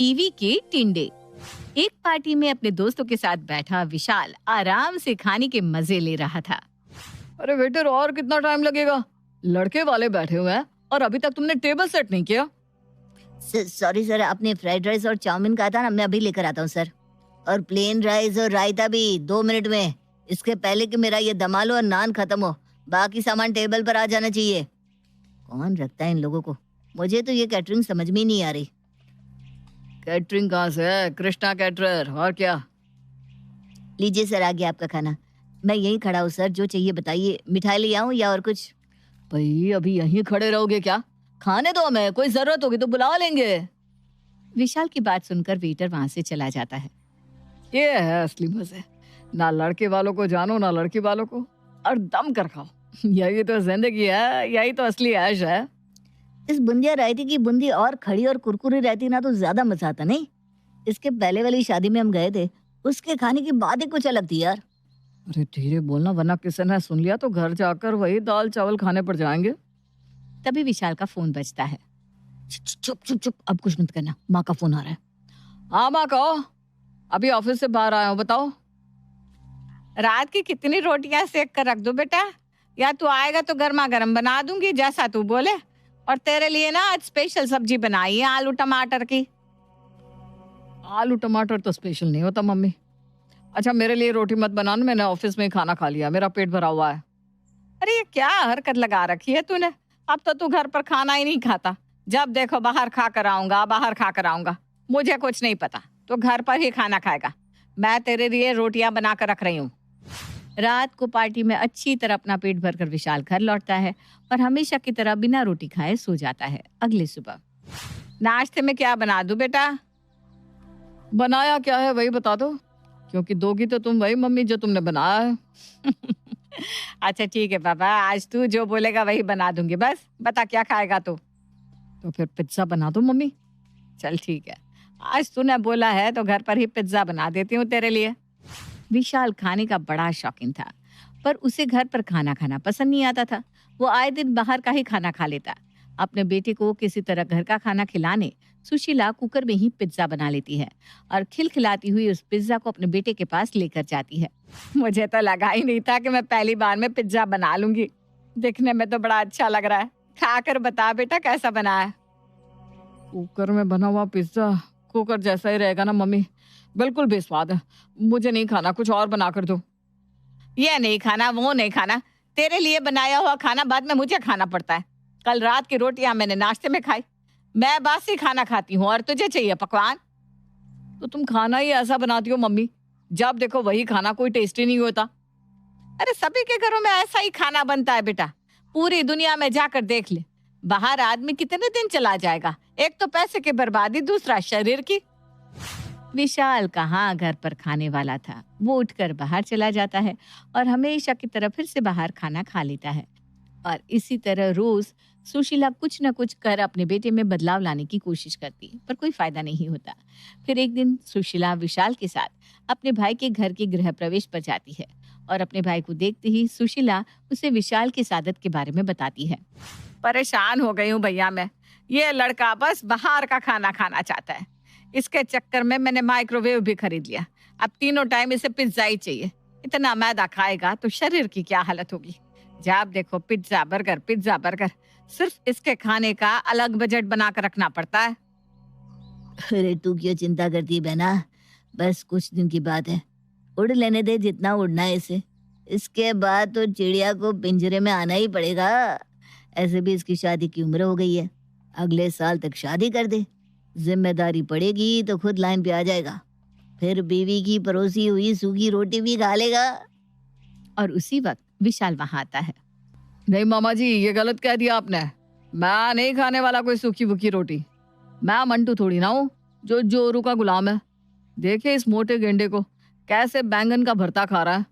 TV के टिंडे। एक party में अपने दोस्तों के साथ बैठा विशाल आराम से खाने के मजे ले रहा था। अरे वेटर, और कितना टाइम लगेगा? लड़के वाले बैठे हुए हैं और अभी तक तुमने टेबल सेट नहीं किया। सॉरी सर, आपने फ्राइड राइस और चाउमीन कहा था ना, मैं अभी लेकर आता हूँ सर। और प्लेन राइस और रायता भी 2 मिनट में। इसके पहले कि मेरा ये दम आलू और नान खत्म हो, बाकी सामान टेबल पर आ जाना चाहिए। कौन रखता है इन लोगों को? मुझे तो ये कैटरिंग समझ में ही नहीं आ रही। कैटरिंग कहाँ से है? कृष्णा कैटरर। और क्या? लीजिए सर, आ गया आपका खाना। मैं यहीं खड़ा हूँ सर, जो चाहिए बताइए। मिठाई ले आऊँ या और कुछ? भाई अभी यहीं खड़े रहोगे क्या? खाने दो हमें, कोई जरूरत होगी तो बुला लेंगे। विशाल की बात सुनकर वेटर वहां से चला जाता है। ये है असली मजे, ना लड़के वालों को जानो ना लड़की वालों को, और दम कर खाओ। यही तो जिंदगी है, यही तो असली ऐश है। इस बुंदिया रायते की बूंदी और खड़ी और कुरकुरी रहती ना तो ज्यादा मजा आता। नहीं, इसके पहले वाली शादी में हम गए थे, उसके खाने की बात ही कुछ अलग थी यार। अरे धीरे बोलना, वरना किसी ने सुन लिया तो घर जाकर वही दाल चावल खाने पड़ जाएंगे। तभी विशाल का फोन बजता है। चुप चुप चुप, अब कुछ मत करना, माँ का फोन आ रहा है। हाँ माँ कहो, अभी ऑफिस से बाहर आया हूँ, बताओ। रात की कितनी रोटियां सेक कर रख दो बेटा, या तू आएगा तो गर्मा गर्म बना दूंगी जैसा तू बोले। और तेरे लिए ना आज स्पेशल सब्जी बनाई है, आलू टमाटर की। आलू टमाटर तो स्पेशल नहीं होता मम्मी। अच्छा मेरे लिए रोटी मत बनाना, मैंने ऑफिस में ही खाना खा लिया, मेरा पेट भरा हुआ है। अरे ये क्या हरकत लगा रखी है तूने? अब तो तू घर पर खाना ही नहीं खाता, जब देखो बाहर खा कर आऊंगा, बाहर खा कर आऊंगा। मुझे कुछ नहीं पता, तो घर पर ही खाना खाएगा। मैं तेरे लिए रोटियां बना कर रख रही हूँ। रात को पार्टी में अच्छी तरह अपना पेट भरकर विशाल घर लौटता है और हमेशा की तरह बिना रोटी खाए सो जाता है। अगली सुबह नाश्ते में क्या बना दूं बेटा? बनाया क्या है वही बता दो, क्योंकि दोगी तो तुम वही मम्मी जो तुमने बनाया है। अच्छा ठीक है पापा, आज तू जो बोलेगा वही बना दूंगी, बस बता क्या खाएगा तू? तो फिर पिज्जा बना दो मम्मी। चल ठीक है, आज तूने बोला है तो घर पर ही पिज्जा बना देती हूँ तेरे लिए। विशाल खाने का बड़ा शौकीन था, पर उसे घर पर खाना खाना पसंद नहीं आता था। वो आए दिन बाहर का ही खाना खा लेता। अपने बेटे को किसी तरह घर का खाना खिलाने सुशीला कुकर में ही पिज्जा बना लेती है और खिलखिलाती हुई उस पिज्जा को अपने बेटे के पास लेकर जाती है। मुझे तो लगा ही नहीं था कि मैं पहली बार में पिज्जा बना लूंगी। दिखने में तो बड़ा अच्छा लग रहा है, खाकर बता बेटा कैसा बना है। कुकर में बना हुआ पिज्जा कुकर जैसा ही रहेगा ना मम्मी, बिल्कुल बेस्वाद है। मुझे नहीं खाना, कुछ और बना कर दो। ये नहीं खाना, वो नहीं खाना, तेरे लिए बनाया हुआ खाना बाद में मुझे खाना पड़ता है। कल रात की रोटियां मैंने नाश्ते में खाई, मैं बासी खाना खाती हूँ और तुझे चाहिए पकवान। तो तुम खाना ही ऐसा बनाती हो मम्मी, जब देखो वही खाना, कोई टेस्टी नहीं होता। अरे सभी के घरों में ऐसा ही खाना बनता है बेटा, पूरी दुनिया में जाकर देख ले। बाहर आदमी कितने दिन चला जाएगा, एक तो पैसे की बर्बादी, दूसरा शरीर की। विशाल कहाँ घर पर खाने वाला था। वो उठकर बाहर चला जाता है और हमेशा की तरह फिर से बाहर खाना खा लेता है। और इसी तरह रोज सुशीला कुछ न कुछ कर अपने बेटे में बदलाव लाने की कोशिश करती, पर कोई फायदा नहीं होता। फिर एक दिन सुशीला विशाल के साथ अपने भाई के घर के गृह प्रवेश पर जाती है और अपने भाई को देखते ही सुशीला उसे विशाल की सादत के बारे में बताती है। परेशान हो गई हूँ भैया मैं, ये लड़का बस बाहर का खाना खाना चाहता है। इसके चक्कर में मैंने माइक्रोवेव भी खरीद लिया, अब तीनों टाइम इसे पिज्जा ही चाहिए। इतना मैदा खाएगा तो शरीर की क्या हालत होगी। जब देखो पिज्जा बर्गर पिज्जा बर्गर, सिर्फ इसके खाने का अलग बजट बना कर रखना पड़ता है। अरे तू क्यों चिंता करती है बहना, बस कुछ दिन की बात है। उड़ लेने दे जितना उड़ना है इसे, इसके बाद तो चिड़िया को पिंजरे में आना ही पड़ेगा। ऐसे भी इसकी शादी की उम्र हो गई है, अगले साल तक शादी कर दे, जिम्मेदारी पड़ेगी तो खुद लाइन पे आ जाएगा, फिर बीवी की परोसी हुई सूखी रोटी भी खा लेगा। और उसी वक्त विशाल वहां आता है। नहीं मामा जी, ये गलत कह दिया आपने। मैं नहीं खाने वाला कोई सूखी भूखी रोटी। मैं मंटू थोड़ी ना हूँ जो जोरू का गुलाम है। देखे इस मोटे गेंडे को कैसे बैंगन का भरता खा रहा है।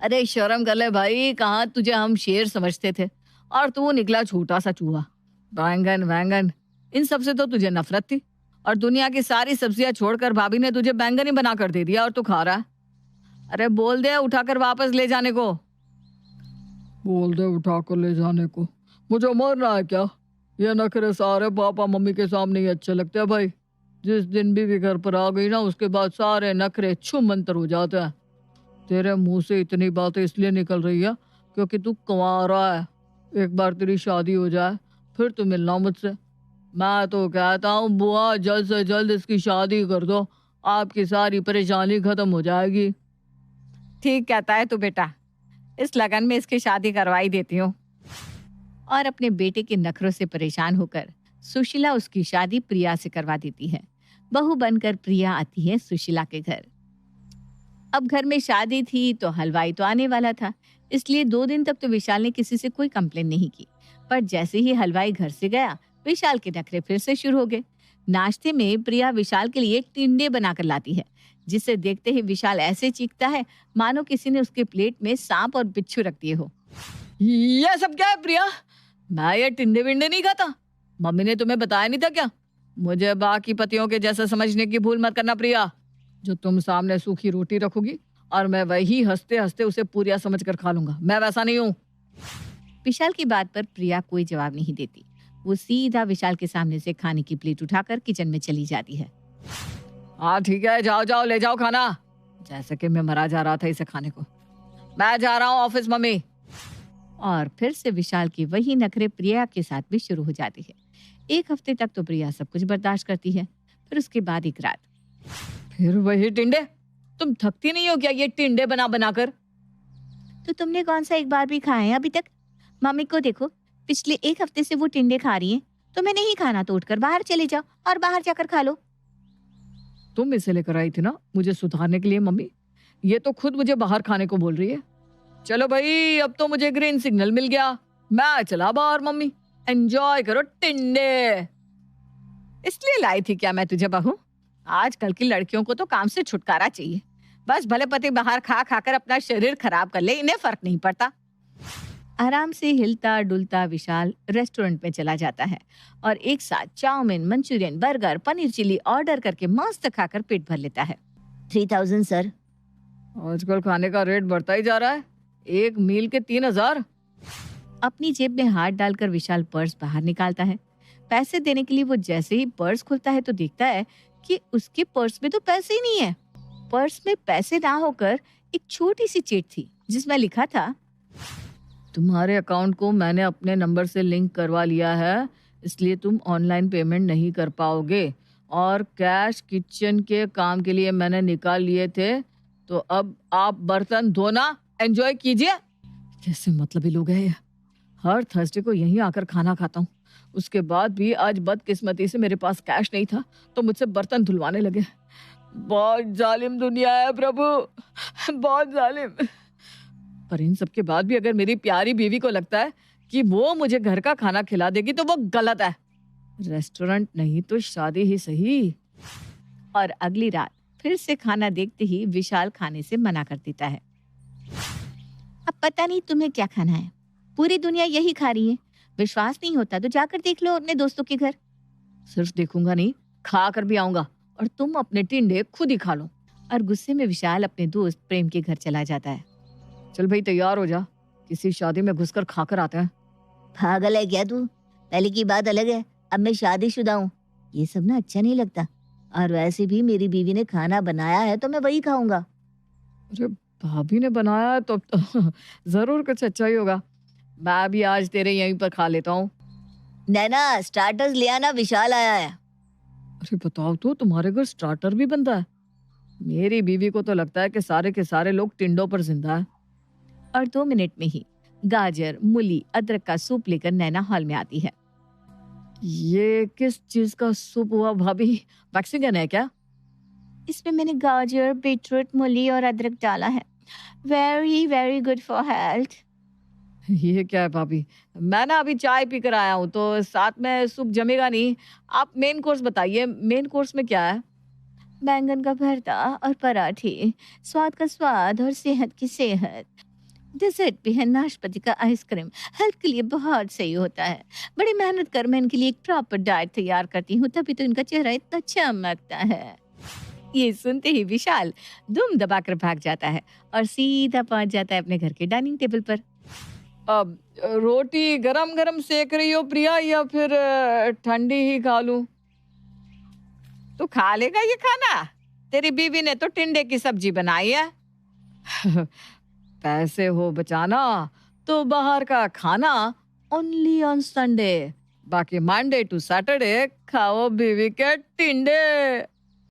अरे शर्म कर ले भाई, कहाँ तुझे हम शेर समझते थे और तू निकला छोटा सा चूहा। बैंगन बैंगन इन सब से तो तुझे नफरत थी, और दुनिया की सारी सब्जियां छोड़कर भाभी ने तुझे बैंगन ही बना कर दे दिया और तू खा रहा है। अरे बोल दे उठाकर वापस ले जाने को। बोल दे उठाकर ले जाने को? मुझे मरना है क्या? ये नखरे सारे पापा मम्मी के सामने ही अच्छे लगते हैं भाई। जिस दिन बीवी घर पर आ गई ना, उसके बाद सारे नखरे छू मंतर हो जाते हैं। तेरे मुंह से इतनी बातें इसलिए निकल रही है क्योंकि तू कुंवारा है। एक बार तेरी शादी हो जाए फिर तू मिलना मुझसे। मैं तो कहता हूँ बुआ, जल्द से जल्द इसकी शादी कर दो, आपकी सारी परेशानी खत्म हो जाएगी। ठीक कहता है तू बेटा, इस लगन में इसकी शादी करवाई देती हूँ। और अपने बेटे के नखरों से परेशान होकर सुशीला उसकी शादी प्रिया से करवा देती है। बहू बनकर प्रिया आती है सुशीला के घर। अब घर में शादी थी तो हलवाई तो आने वाला था, इसलिए 2 दिन तक तो विशाल ने किसी से कोई कंप्लेन नहीं की। पर जैसे ही हलवाई घर से गया, विशाल के नखरे फिर से शुरू हो गए। नाश्ते में प्रिया विशाल के लिए टिंडे बनाकर लाती है, जिसे देखते ही विशाल ऐसे चीखता है मानो किसी ने उसके प्लेट में सांप और बिच्छू रख दिए हो। ये सब क्या है प्रिया? मैं ये टिंडे विंडे नहीं खाता। मम्मी ने तुम्हें बताया नहीं था क्या? मुझे बाकी पतियों के जैसा समझने की भूल मत करना प्रिया। जो तुम सामने सूखी रोटी रखोगी और मैं वही हंसते हंसते उसे पूरिया समझ कर खा लूंगा। मैं वैसा नहीं हूँ। विशाल की बात पर प्रिया कोई जवाब नहीं देती। वो सीधा विशाल के सामने से खाने की प्लेट उठाकर किचन में चली जाती है। हाँ ठीक है, जाओ जाओ ले जाओ खाना। जैसे कि मैं मरा जा रहा था इसे खाने को। मैं जा रहा हूँ ऑफिस मम्मी। और फिर से विशाल की वही नखरे प्रिया के साथ भी शुरू हो जाती है। 1 हफ्ते तक तो प्रिया सब कुछ बर्दाश्त करती है, फिर उसके बाद एक रात फिर वही टिंडे? तुम थकती नहीं हो क्या ये टिंडे बना बना कर? तो तुमने कौन सा एक बार भी खाए हैं अभी तक? मम्मी को देखो, पिछले 1 हफ्ते से वो टिंडे खा रही हैं। तुम्हें नहीं खाना तो उठकर बाहर चले जाओ और बाहर जाकर खा लो। तुम इसे लेकर आई थी ना मुझे सुधारने के लिए मम्मी। ये तो खुद मुझे बाहर खाने को बोल रही है। चलो भाई, अब तो मुझे ग्रीन सिग्नल मिल गया। मैं चला बाहर मम्मी। एंजॉय करो टिंडे। इसलिए लाई थी क्या मैं तुझे बहू? आजकल की लड़कियों को तो काम से छुटकारा चाहिए। बस भले पति बाहर खा खाकर अपना शरीर खराब कर ले, इन्हें फर्क नहीं पड़ता। आराम से हिलता डुलता विशाल रेस्टोरेंट में चला जाता है और एक साथ chowmein, Manchurian, burger, paneer chilli order करके मस्त खाकर पेट भर लेता है। 3000 सर। आजकल खाने का रेट बढ़ता ही जा रहा है। एक मील के 3000। अपनी जेब में हाथ डालकर विशाल पर्स बाहर निकालता है। पैसे देने के लिए वो जैसे ही पर्स खुलता है तो देखता है कि उसके पर्स में तो पैसे ही नहीं है। पर्स में पैसे ना होकर एक छोटी सी चिट थी जिसमें लिखा था, तुम्हारे अकाउंट को मैंने अपने नंबर से लिंक करवा लिया है, इसलिए तुम ऑनलाइन पेमेंट नहीं कर पाओगे। और कैश किचन के काम के लिए मैंने निकाल लिए थे, तो अब आप बर्तन धोना एंजॉय कीजिए। कैसे मतलबी लोग हैं ये। हर थर्सडे को यहीं आकर खाना खाता हूँ। उसके बाद भी आज बदकिस्मती से मेरे पास कैश नहीं था तो मुझसे बर्तन धुलवाने लगे। बहुत जालिम दुनिया है प्रभु, बहुत जालिम। पर इन सब के बाद भी अगर मेरी प्यारी बीवी को लगता है कि वो मुझे घर का खाना खिला देगी तो वो गलत है। रेस्टोरेंट नहीं तो शादी ही सही। और अगली रात फिर से खाना देखते ही विशाल खाने से मना कर देता है। अब पता नहीं तुम्हें क्या खाना है, पूरी दुनिया यही खा रही है। विश्वास नहीं होता तो जाकर देख लो अपने दोस्तों के घर। सिर्फ देखूंगा नहीं, खा कर भी आऊंगा और तुम अपने टिंडे खुद ही खा लो। और गुस्से में विशाल अपने दोस्त प्रेम के घर चला जाता है। चल भाई तैयार हो जा, किसी शादी में घुसकर खाकर आते हैं। पागल है क्या तू? पहले की बात अलग है, अब मैं शादीशुदा हूँ। ये सब ना अच्छा नहीं लगता। और वैसे भी मेरी बीवी ने खाना बनाया है तो मैं वही खाऊंगा। अरे भाभी ने बनाया तो जरूर कुछ अच्छा ही होगा। मैं भी आज तेरे यहीं पर खा लेता हूँ। नैना स्टार्टर्स ले आना, विशाल आया है। अरे बताओ तो, तुम्हारे घर स्टार्टर भी बनता है? मेरी बीवी को तो लगता है कि सारे के सारे लोग टिंडों पर जिंदा है। और 2 मिनट में ही गाजर, मूली, अदरक का सूप लेकर नैना हॉल में आती है। ये किस चीज का सूप हुआ भाभी? मैक्सिकन है क्या? इसमें मैंने गाजर, बीटरूट, मूली और अदरक डाला है। Very very good for health. ये क्या है भाभी? मैं ना अभी चाय पी कर आया हूँ तो साथ में सूप जमेगा नहीं। आप मेन कोर्स बताइए, मेन कोर्स में क्या है? बैंगन का भरता और पराठे, स्वाद का स्वाद और सेहत की सेहत। डेजर्ट भी है, नाशपाती का आइसक्रीम, हेल्थ के लिए बहुत सही होता है। बड़ी मेहनत कर मैं इनके लिए एक प्रॉपर डाइट तैयार करती हूँ, तभी तो इनका चेहरा इतना चमकता है। ये सुनते ही विशाल दुम दबाकर भाग जाता है और सीधा पहुंच जाता है अपने घर के डाइनिंग टेबल पर। अब रोटी गरम गरम सेक रही हो प्रिया या फिर ठंडी ही खा लूं? तू खा लेगा ये खाना? तेरी बीवी ने तो टिंडे की सब्जी बनाई है। पैसे हो बचाना तो बाहर का खाना ओनली ऑन संडे, बाकी मंडे टू सैटरडे खाओ बीवी के टिंडे।